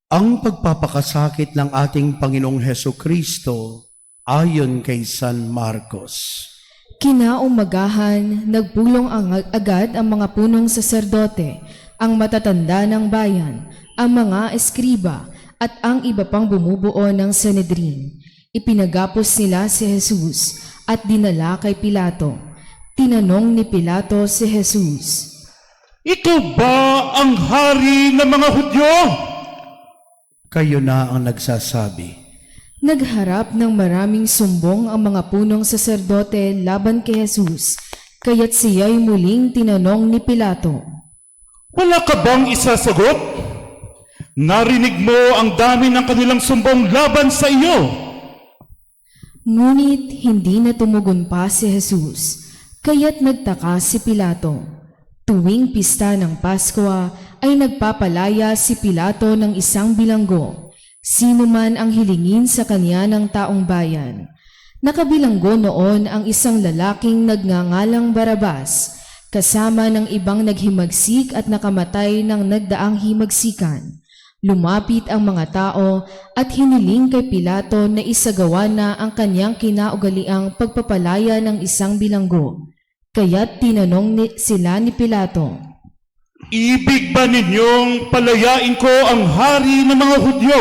Ang pagpapakasakit ng ating Panginoong Hesukristo ayon kay San Marcos. Kinaumagahan, nagpulong agad ang mga punong saserdote, ang matatanda ng bayan, ang mga eskriba, at ang iba pang bumubuo ng Sanedrin. Ipinagapos nila si Jesus at dinala kay Pilato. Tinanong ni Pilato si Jesus, "Ikaw ba ang hari ng mga Hudyo?" Kayo na ang nagsasabi. Nagharap ng maraming sumbong ang mga punong saserdote laban kay Jesus, kaya't siya'y muling tinanong ni Pilato, "Wala ka bang isasagot? Narinig mo ang dami ng kanilang sumbong laban sa iyo." Ngunit hindi na tumugon pa si Jesus, kaya't nagtaka si Pilato. Tuwing pista ng Pasko ay nagpapalaya si Pilato ng isang bilanggo, sino man ang hilingin sa kanya ng taong bayan. Nakabilanggo noon ang isang lalaking nagngangalang Barabas, kasama ng ibang naghimagsik at nakamatay ng nagdaang himagsikan. Lumapit ang mga tao at hiniling kay Pilato na isagawa na ang kanyang kinaugaliang pagpapalaya ng isang bilanggo. Kaya't tinanong sila ni Pilato, "Ibig ba ninyong palayain ko ang hari ng mga Hudyo?"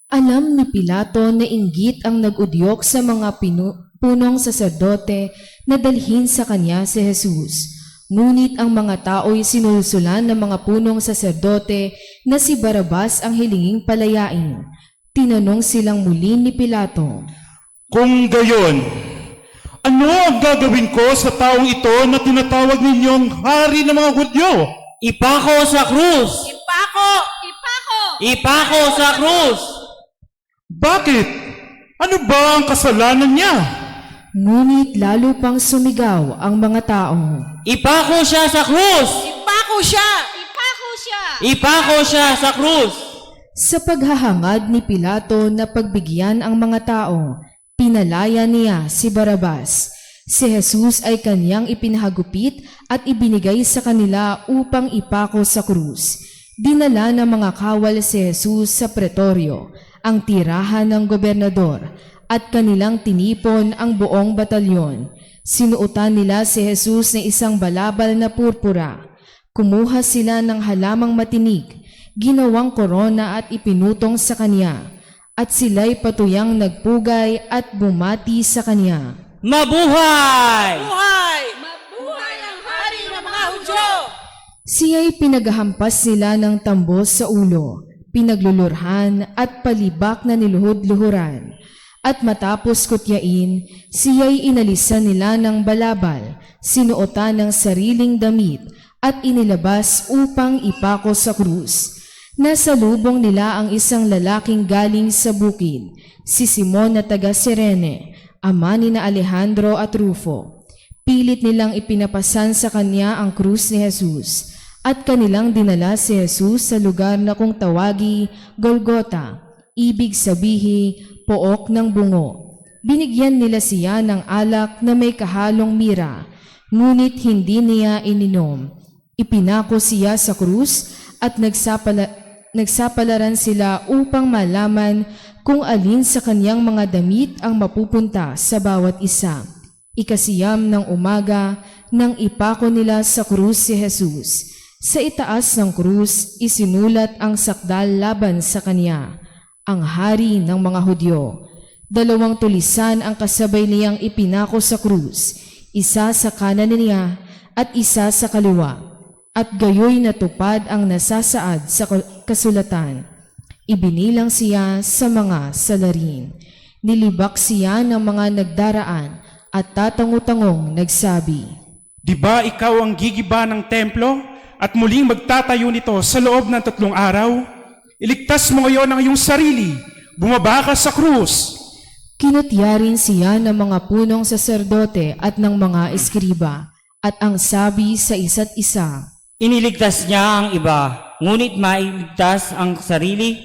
Alam ni Pilato na inggit ang nag-udyok sa mga punong saserdote na dalhin sa kanya si Jesus. Ngunit ang mga tao'y sinulsulan ng mga punong saserdote na si Barabas ang hilinging palayain. Tinanong silang muli ni Pilato, "Kung gayon, ano ang gagawin ko sa taong ito na tinatawag ninyong hari ng mga Hudyo?" Ipako sa krus! Ipako! Ipako! Ipako sa krus! "Bakit? Ano ba ang kasalanan niya?" Ngunit lalo pang sumigaw ang mga tao, Ipako siya sa krus! Ipako siya! Ipako siya! Ipako siya sa krus! Sa paghahangad ni Pilato na pagbigyan ang mga tao, pinalaya niya si Barabas. Si Jesus ay kanyang ipinahagupit at ibinigay sa kanila upang ipako sa krus. Dinala ng mga kawal si Jesus sa pretoryo, ang tirahan ng gobernador, at kanilang tinipon ang buong batalyon. Sinuotan nila si Jesus ng isang balabal na purpura. Kumuha sila ng halamang matinik, ginawang korona at ipinutong sa kanya, at sila'y patuyang nagpugay at bumati sa kanya. Mabuhay! Buhay! Mabuhay ang hari ng mga Hudyo! Siya'y pinaghampas nila ng tambos sa ulo, pinaglulurhan at palibak na niluhod-luhuran. At matapos kutyain, siya'y inalisan nila ng balabal, sinuotan ng sariling damit at inilabas upang ipako sa krus. Nasa lubong nila ang isang lalaking galing sa bukid, si Simon na taga Cirene, ama ni na Alejandro at Rufo. Pilit nilang ipinapasan sa kanya ang krus ni Jesus, at kanilang dinala si Jesus sa lugar na kung tawagi Golgota, ibig sabihin pook ng bungo. Binigyan nila siya ng alak na may kahalong mira, ngunit hindi niya ininom. Ipinako siya sa krus at nagsapalaran sila upang malaman kung alin sa kanyang mga damit ang mapupunta sa bawat isa. Ikasiyam ng umaga nang ipako nila sa krus si Jesus. Sa itaas ng krus, isinulat ang sakdal laban sa kanya, ang hari ng mga Hudyo. 2 tulisan ang kasabay niyang ipinako sa krus, isa sa kanan niya at isa sa kaliwa. At gayoy natupad ang nasasaad sa kasulatan. Ibinilang siya sa mga salarin. Nilibak siya ng mga nagdaraan at tatango-tangong nagsabi, "Di ba ikaw ang gigiba ng templo at muling magtatayo nito sa loob ng 3 araw? Iligtas mo ngayon ang iyong sarili. Bumaba ka sa krus." Kinutya rin siya ng mga punong saserdote at ng mga eskriba, at ang sabi sa isa't isa, Iniligtas niya ang iba, ngunit mailigtas ang sarili?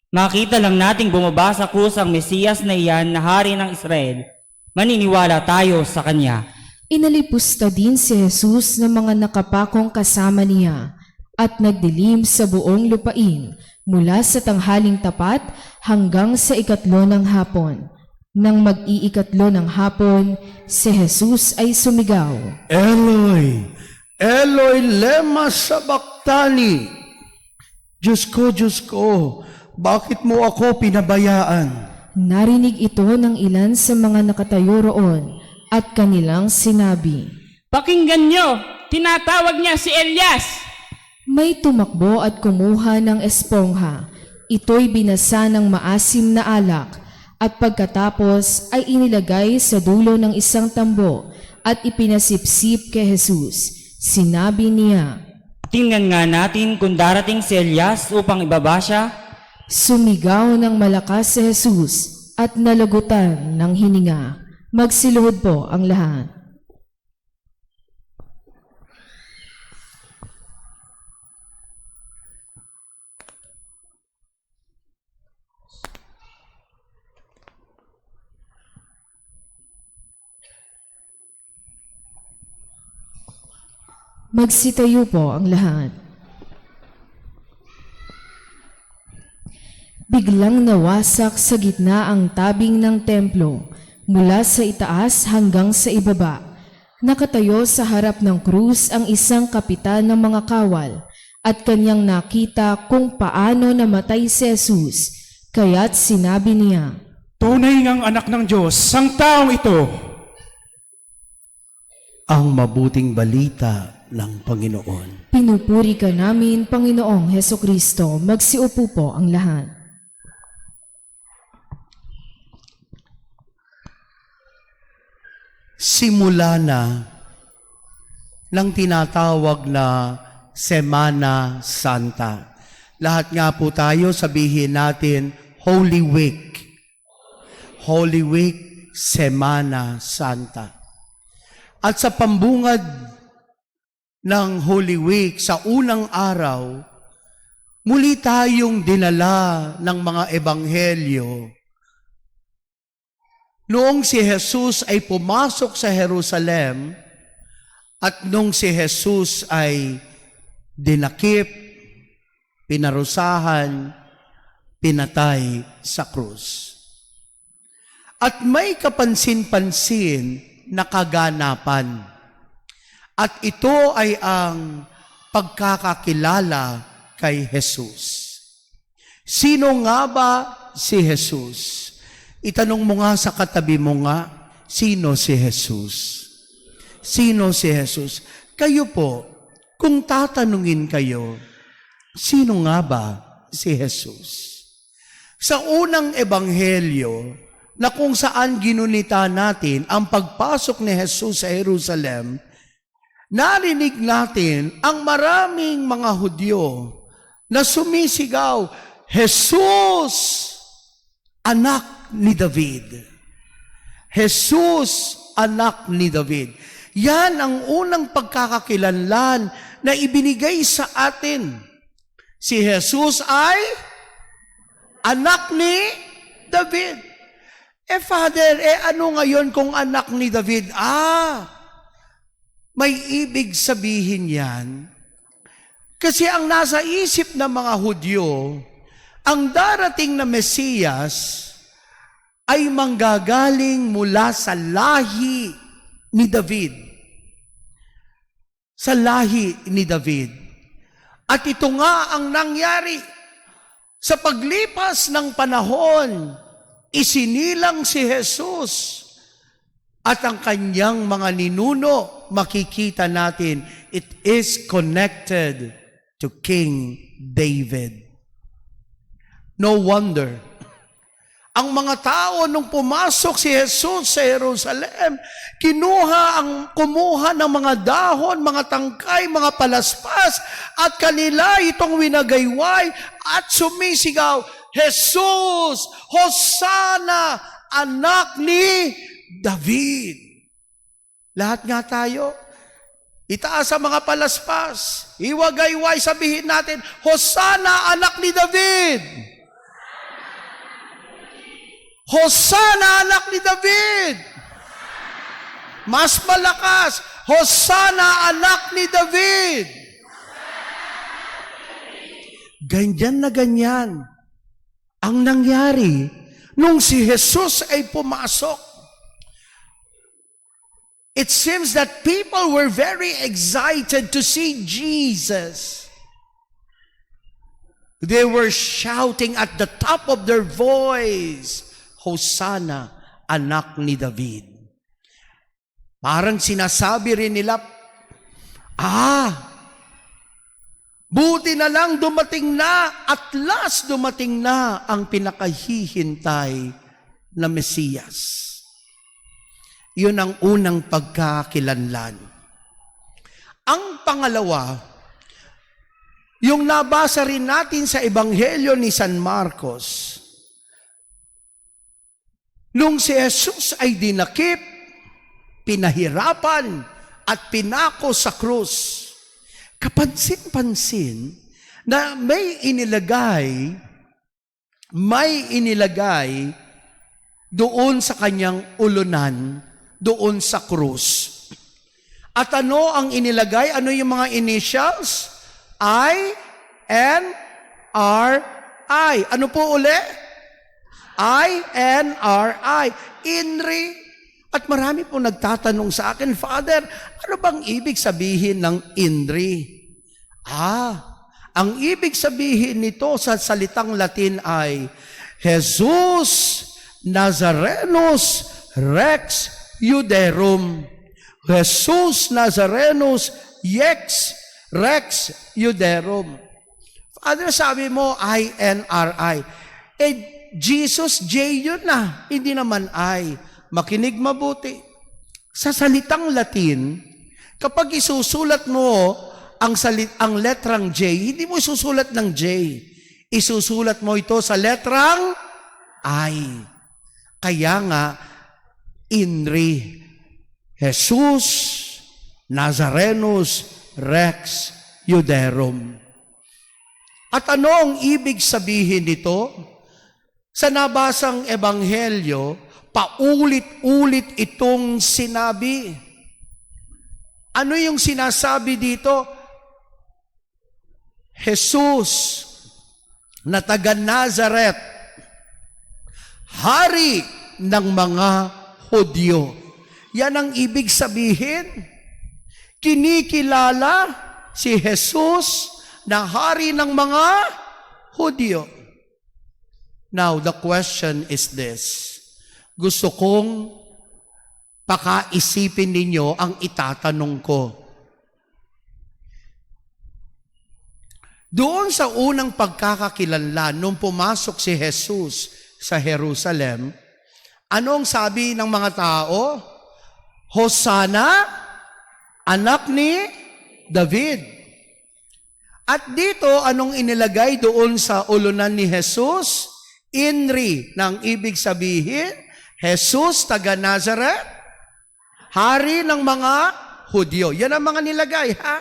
Makita lang nating bumaba sa krus ang Mesiyas na iyan na hari ng Israel. Maniniwala tayo sa kanya. Inalipusta din si Jesus ng mga nakapakong kasama niya at nagdilim sa buong lupain mula sa tanghaling tapat hanggang sa ikatlo ng hapon. Nang mag-iikatlo ng hapon, si Jesus ay sumigaw, Eloi, Eloi, lema sabachthani. Diyos ko, bakit mo ako pinabayaan? Narinig ito ng ilan sa mga nakatayo roon at kanilang sinabi, Pakinggan nyo, tinatawag niya si Elias. May tumakbo at kumuha ng espongha. Ito'y binasa ng maasim na alak at pagkatapos ay inilagay sa dulo ng isang tambo at ipinasipsip kay Jesus. Sinabi niya, Tingnan nga natin kung darating si Elias upang ibaba siya. Sumigaw ng malakas si Jesus at nalagutan ng hininga. Magsiluhod po ang lahat. Magsitayo po ang lahat. Biglang nawasak sa gitna ang tabing ng templo, mula sa itaas hanggang sa ibaba. Nakatayo sa harap ng krus ang isang kapitan ng mga kawal at kanyang nakita kung paano namatay si Jesus. Kaya't sinabi niya, Tunay ngang anak ng Diyos, ang taong ito. Ang mabuting balita ng Panginoon. Pinupuri ka namin, Panginoong Hesukristo. Magsiupo po ang lahat. Simula na ng tinatawag na Semana Santa. Lahat nga po tayo sabihin natin Holy Week. Holy Week, Semana Santa. At sa pambungad ng Holy Week, sa unang araw, muli tayong dinala ng mga ebanghelyo. Noong si Jesus ay pumasok sa Jerusalem at nung si Jesus ay dinakip, pinarusahan, pinatay sa krus. At may kapansin-pansin na kaganapan. At ito ay ang pagkakakilala kay Jesus. Sino nga ba si Jesus? Itanong mo nga sa katabi mo nga, sino si Jesus? Sino si Jesus? Kayo po, kung tatanungin kayo, sino nga ba si Jesus? Sa unang ebanghelyo, na kung saan ginunita natin ang pagpasok ni Jesus sa Jerusalem, narinig natin ang maraming mga Hudyo na sumisigaw, Jesus, anak ni David. Jesus, anak ni David. Yan ang unang pagkakakilanlan na ibinigay sa atin. Si Jesus ay anak ni David. Father, ano ngayon kung anak ni David? May ibig sabihin yan. Kasi ang nasa isip ng mga Hudyo, ang darating na Mesiyas ay manggagaling mula sa lahi ni David. Sa lahi ni David. At ito nga ang nangyari. Sa paglipas ng panahon, isinilang si Jesus at ang kanyang mga ninuno, makikita natin, it is connected to King David. No wonder, ang mga tao nung pumasok si Jesus sa Jerusalem, kumuha ng mga dahon, mga tangkay, mga palaspas, at kanila itong winagayway at sumisigaw, Jesus, Hosanna, anak ni David. Lahat nga tayo, itaas ang mga palaspas, iwagayway, sabihin natin, Hosanna, anak ni David. Hosanna, anak ni David. Mas malakas, Hosanna, anak ni David. ganyan na ganyan ang nangyari nung si Jesus ay pumasok. It seems that people were very excited to see Jesus. They were shouting at the top of their voice, Hosanna, anak ni David. Parang sinasabi rin nila, buti na lang dumating na, at last dumating na ang pinakahihintay na Mesiyas. Yun ang unang pagkakilanlan. Ang pangalawa, yung nabasa rin natin sa Ebanghelyo ni San Marcos. Nung si Jesus ay dinakip, pinahirapan, at pinako sa krus, kapansin-pansin na may inilagay doon sa kanyang ulunan, doon sa krus. At ano ang inilagay? Ano yung mga initials? I-N-R-I. Ano po uli? I-N-R-I. INRI. At marami po nagtatanong sa akin, Father, ano bang ibig sabihin ng INRI? Ang ibig sabihin nito sa salitang Latin ay Jesus Nazarenus Rex Iuderum. Jesus Nazarenus Rex Iuderum. Father, sabi mo, I-N-R-I. Jesus, J yun na, hindi naman I. Makinig mabuti. Sa salitang Latin, kapag isusulat mo ang letrang J, hindi mo isusulat ng J. Isusulat mo ito sa letrang I. Kaya nga, INRI. Jesus Nazarenus Rex Iuderum. At ano ang ibig sabihin nito? Sa nabasang ebanghelyo, paulit-ulit itong sinabi. Ano yung sinasabi dito? Jesus na taga Nazaret, hari ng mga Hudyo. Yan ang ibig sabihin. Kinikilala si Jesus na hari ng mga Hudyo. Now, the question is this. Gusto kong pakaisipin ninyo ang itatanong ko. Doon sa unang pagkakakilanlan, nung pumasok si Jesus sa Jerusalem, anong sabi ng mga tao? Hosanna, anak ni David. At dito, anong inilagay doon sa ulunan ni Jesus? INRI, nang ibig sabihin, Jesus, taga Nazaret, hari ng mga Hudyo. Yan ang mga nilagay, ha?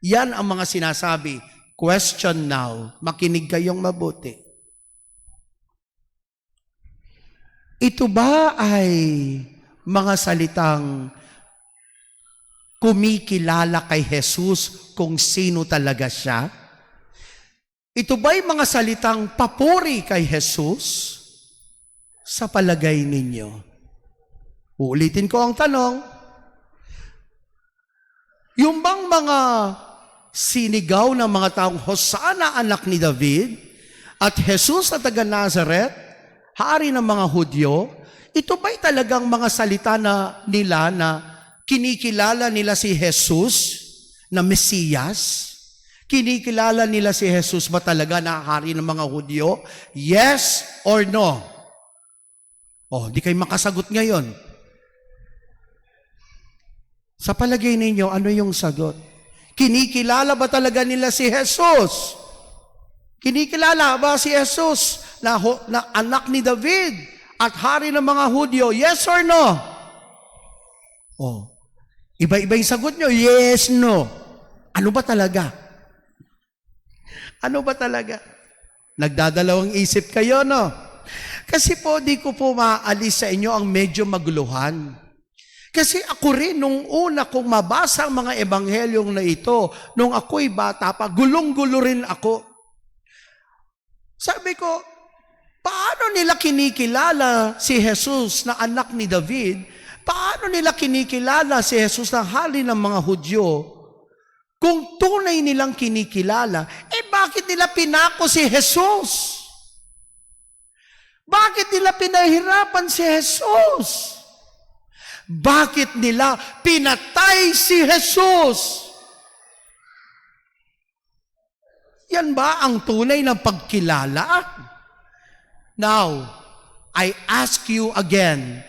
Yan ang mga sinasabi. Question now. Makinig kayong mabuti. Ito ba ay mga salitang kumikilala kay Jesus kung sino talaga siya? Ito ba'y mga salitang papuri kay Jesus? Sa palagay ninyo. Uulitin ko ang tanong. Yung bang mga sinigaw ng mga taong Hosanna, anak ni David, at Jesus na taga Nazaret, hari ng mga Hudyo, ito ba'y talagang mga salita na nila na kinikilala nila si Jesus na Mesiyas? Kinikilala nila si Jesus ba talaga na hari ng mga Hudyo? Yes or no? Di kayo makasagot ngayon. Sa palagay ninyo, ano yung sagot? Kinikilala ba talaga nila si Jesus? Kinikilala ba si Jesus na anak ni David at hari ng mga Hudyo? Yes or no? Iba-iba yung sagot nyo. Yes, no. Ano ba talaga? Ano ba talaga? Nagdadalawang isip kayo, no? Kasi po, di ko po maalis sa inyo ang medyo maguluhan. Kasi ako rin, nung una kong mabasa ang mga ebanghelyong na ito, nung ako'y bata pa, gulong-gulo rin ako. Sabi ko, paano nila kinikilala si Jesus na anak ni David? Paano nila kinikilala si Jesus na hari ng mga Hudyo? Kung tunay nilang kinikilala, bakit nila pinako si Jesus? Bakit nila pinahirapan si Jesus? Bakit nila pinatay si Jesus? Yan ba ang tunay na pagkilala? Now, I ask you again,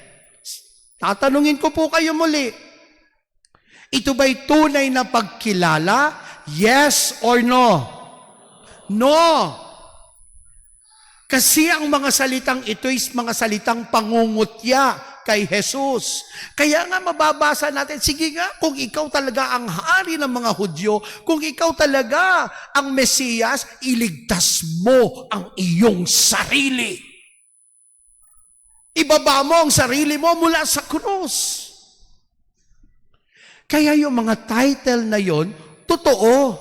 tatanungin ko po kayo muli, ito ba'y tunay na pagkilala? Yes or no? No! Kasi ang mga salitang ito is mga salitang pangungutya kay Jesus. Kaya nga mababasa natin, sige nga, kung ikaw talaga ang hari ng mga Hudyo, kung ikaw talaga ang Mesiyas, iligtas mo ang iyong sarili. Ibaba mo ang sarili mo mula sa krus. Kaya yung mga title na yon, totoo.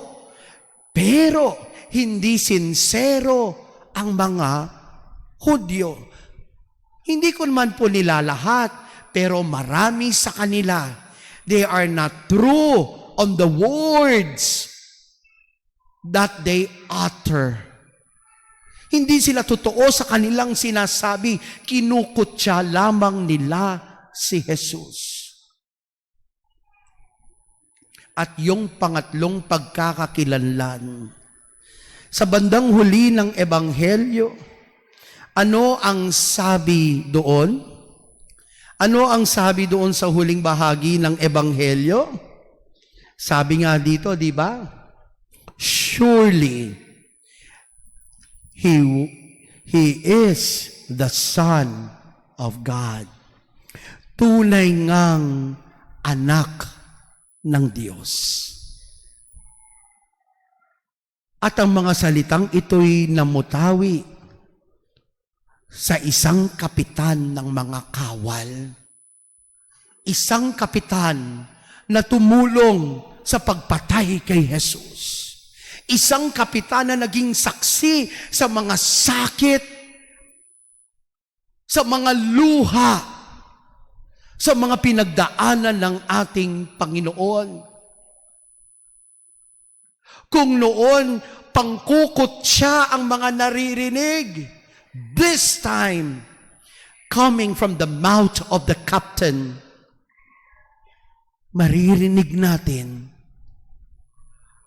Pero hindi sincero ang mga Hudyo. Hindi ko naman po nila lahat, pero marami sa kanila. They are not true on the words that they utter. Hindi sila totoo sa kanilang sinasabi. Kinukutya lamang nila si Jesus. At yung pangatlong pagkakakilanlan, sa bandang huli ng Ebanghelyo, ano ang sabi doon? Ano ang sabi doon sa huling bahagi ng Ebanghelyo? Sabi nga dito, di ba? Surely, He is the Son of God. Tunay ngang anak ng Diyos. At ang mga salitang ito'y namutawi sa isang kapitan ng mga kawal. Isang kapitan na tumulong sa pagpatay kay Jesus. Isang kapitan na naging saksi sa mga sakit, sa mga luha, sa mga pinagdaanan ng ating Panginoon. Kung noon, pangkukot siya ang mga naririnig, this time, coming from the mouth of the captain, maririnig natin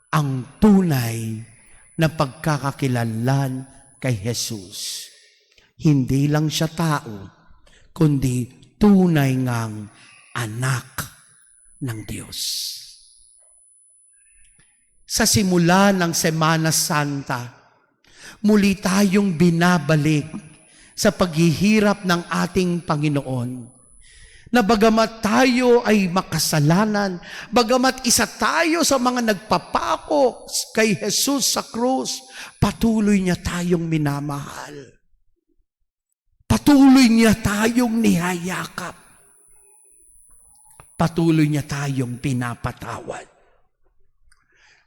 ang tunay na pagkakakilanlan kay Jesus. Hindi lang siya tao, kundi tunay ngang anak ng Diyos. Sa simula ng Semana Santa, muli tayong binabalik sa paghihirap ng ating Panginoon. Na bagamat tayo ay makasalanan, bagamat isa tayo sa mga nagpapako kay Jesus sa krus, patuloy niya tayong minamahal. Patuloy niya tayong nihayakap. Patuloy niya tayong pinapatawad.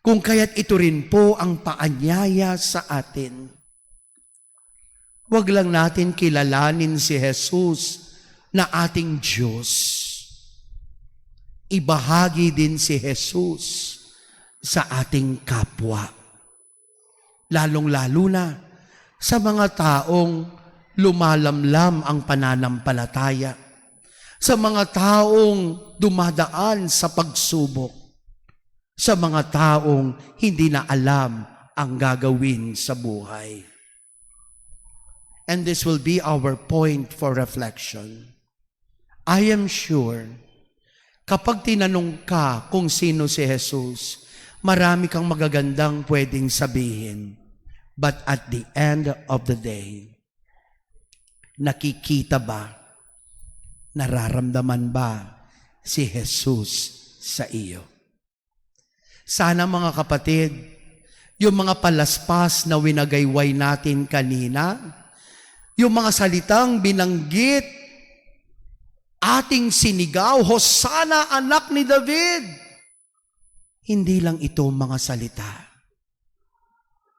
Kung kaya't ito rin po ang paanyaya sa atin. Huwag lang natin kilalanin si Jesus na ating Diyos. Ibahagi din si Jesus sa ating kapwa. Lalong-lalo na sa mga taong lumalamlam ang pananampalataya, sa mga taong dumadaan sa pagsubok, sa mga taong hindi na alam ang gagawin sa buhay. And this will be our point for reflection. I am sure, kapag tinanong ka kung sino si Jesus, marami kang magagandang pwedeng sabihin. But at the end of the day, nakikita ba, nararamdaman ba si Jesus sa iyo? Sana mga kapatid, yung mga palaspas na winagayway natin kanina, yung mga salitang binanggit, ating sinigaw, Hosana anak ni David. Hindi lang ito mga salita.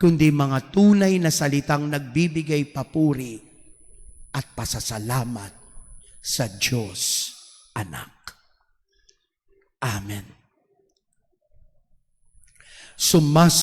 kundi mga tunay na salitang nagbibigay papuri at pasasalamat sa Diyos Anak. Amen.